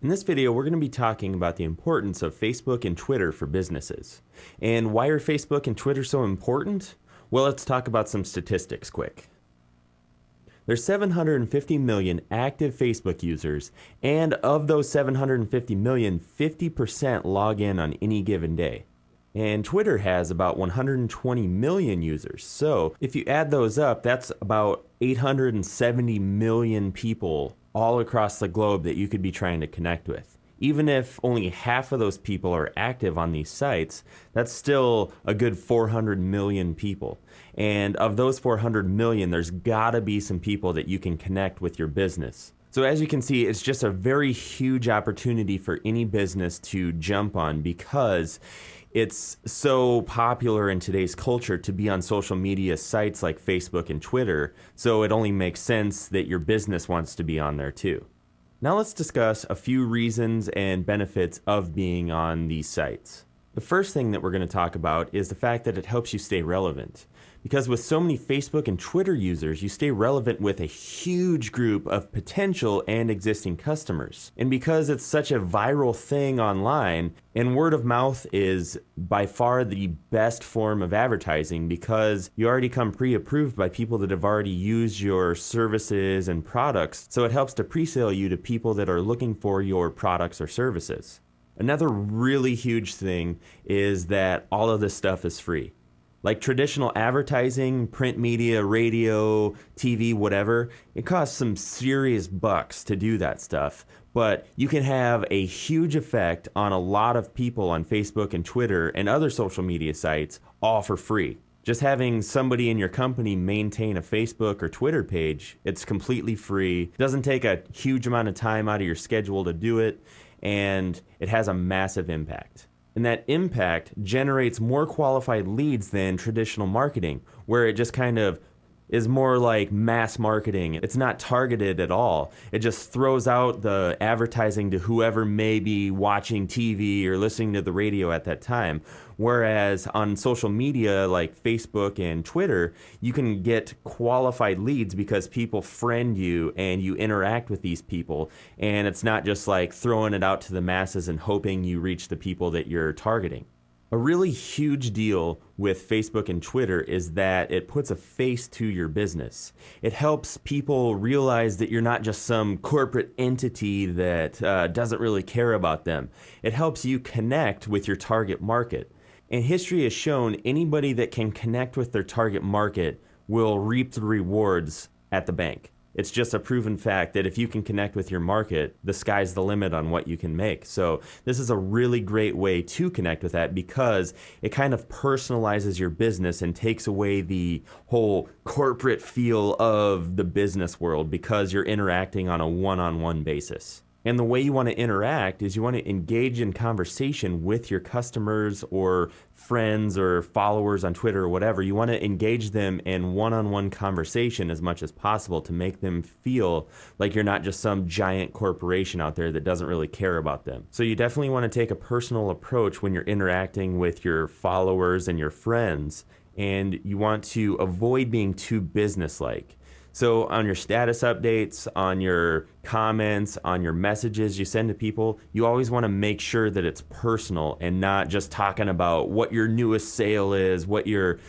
In this video, we're going to be talking about the importance of Facebook and Twitter for businesses. And why are Facebook and Twitter so important? Well, let's talk about some statistics quick. There's 750 million active Facebook users, and of those 750 million, 50% log in on any given day. And Twitter has about 120 million users. So if you add those up, that's about 870 million people all across the globe that you could be trying to connect with. Even if only half of those people are active on these sites, that's still a good 400 million people. And of those 400 million, there's gotta be some people that you can connect with your business. So as you can see, it's just a very huge opportunity for any business to jump on because it's so popular in today's culture to be on social media sites like Facebook and Twitter, so it only makes sense that your business wants to be on there too. Now let's discuss a few reasons and benefits of being on these sites. The first thing that we're going to talk about is the fact that it helps you stay relevant. Because with so many Facebook and Twitter users, you stay relevant with a huge group of potential and existing customers. And because it's such a viral thing online, and word of mouth is by far the best form of advertising because you already come pre-approved by people that have already used your services and products, so it helps to pre-sale you to people that are looking for your products or services. Another really huge thing is that all of this stuff is free. Like traditional advertising, print media, radio, TV, whatever, it costs some serious bucks to do that stuff. But you can have a huge effect on a lot of people on Facebook and Twitter and other social media sites all for free. Just having somebody in your company maintain a Facebook or Twitter page, it's completely free. It doesn't take a huge amount of time out of your schedule to do it, and it has a massive impact. And that impact generates more qualified leads than traditional marketing, where it just kind of is more like mass marketing. It's not targeted at all. It just throws out the advertising to whoever may be watching TV or listening to the radio at that time. Whereas on social media like Facebook and Twitter, you can get qualified leads because people friend you and you interact with these people. And it's not just like throwing it out to the masses and hoping you reach the people that you're targeting. A really huge deal with Facebook and Twitter is that it puts a face to your business. It helps people realize that you're not just some corporate entity that doesn't really care about them. It helps you connect with your target market. And history has shown anybody that can connect with their target market will reap the rewards at the bank. It's just a proven fact that if you can connect with your market, the sky's the limit on what you can make. So this is a really great way to connect with that because it kind of personalizes your business and takes away the whole corporate feel of the business world because you're interacting on a one-on-one basis. And the way you want to interact is you want to engage in conversation with your customers or friends or followers on Twitter or whatever. You want to engage them in one-on-one conversation as much as possible to make them feel like you're not just some giant corporation out there that doesn't really care about them. So you definitely want to take a personal approach when you're interacting with your followers and your friends, and you want to avoid being too businesslike. So on your status updates, on your comments, on your messages you send to people, you always want to make sure that it's personal and not just talking about what your newest sale is, what your,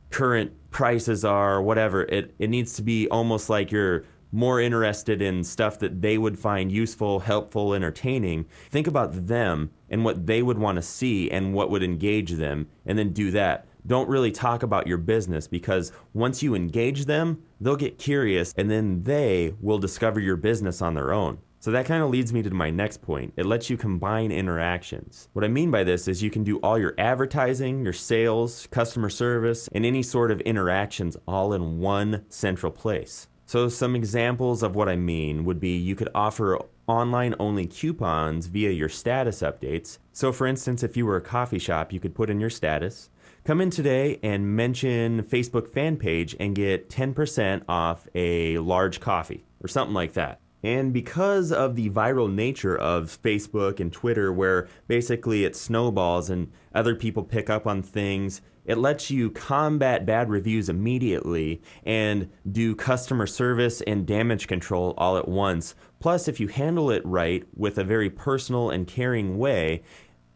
current prices are, whatever. It needs to be almost like you're more interested in stuff that they would find useful, helpful, entertaining. Think about them and what they would want to see and what would engage them, and then do that. Don't really talk about your business because once you engage them, they'll get curious and then they will discover your business on their own. So that kind of leads me to my next point. It lets you combine interactions. What I mean by this is you can do all your advertising, your sales, customer service, and any sort of interactions all in one central place. So some examples of what I mean would be you could offer online-only coupons via your status updates. So for instance, if you were a coffee shop, you could put in your status, come in today and mention Facebook fan page and get 10% off a large coffee or something like that. And because of the viral nature of Facebook and Twitter, where basically it snowballs and other people pick up on things, It lets you combat bad reviews immediately and do customer service and damage control all at once. Plus, if you handle it right with a very personal and caring way,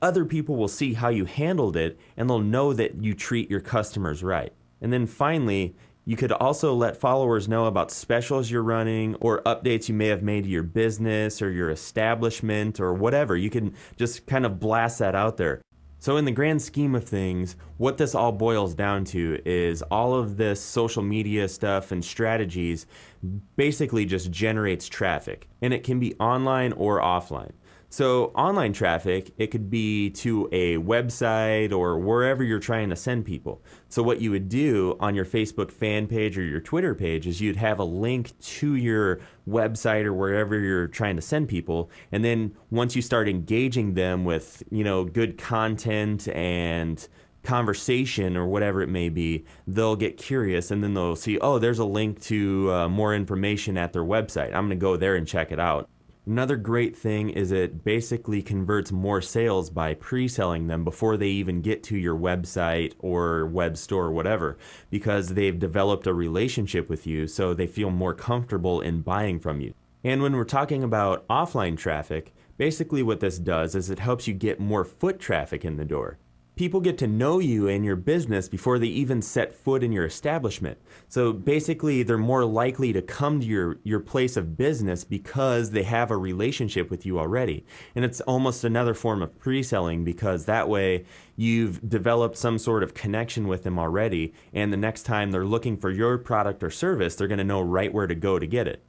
other people will see how you handled it and they'll know that you treat your customers right. And then finally, you could also let followers know about specials you're running or updates you may have made to your business or your establishment or whatever. You can just kind of blast that out there. So in the grand scheme of things, what this all boils down to is all of this social media stuff and strategies basically just generates traffic, and it can be online or offline. So online traffic, it could be to a website or wherever you're trying to send people. So what you would do on your Facebook fan page or your Twitter page is you'd have a link to your website or wherever you're trying to send people. And then once you start engaging them with, good content and conversation or whatever it may be, they'll get curious and then they'll see, oh, there's a link to more information at their website. I'm going to go there and check it out. Another great thing is it basically converts more sales by pre-selling them before they even get to your website or web store or whatever, because they've developed a relationship with you, so they feel more comfortable in buying from you. And when we're talking about offline traffic, basically what this does is it helps you get more foot traffic in the door. People get to know you and your business before they even set foot in your establishment. So basically, they're more likely to come to your place of business because they have a relationship with you already. And it's almost another form of pre-selling, because that way you've developed some sort of connection with them already. And the next time they're looking for your product or service, they're going to know right where to go to get it.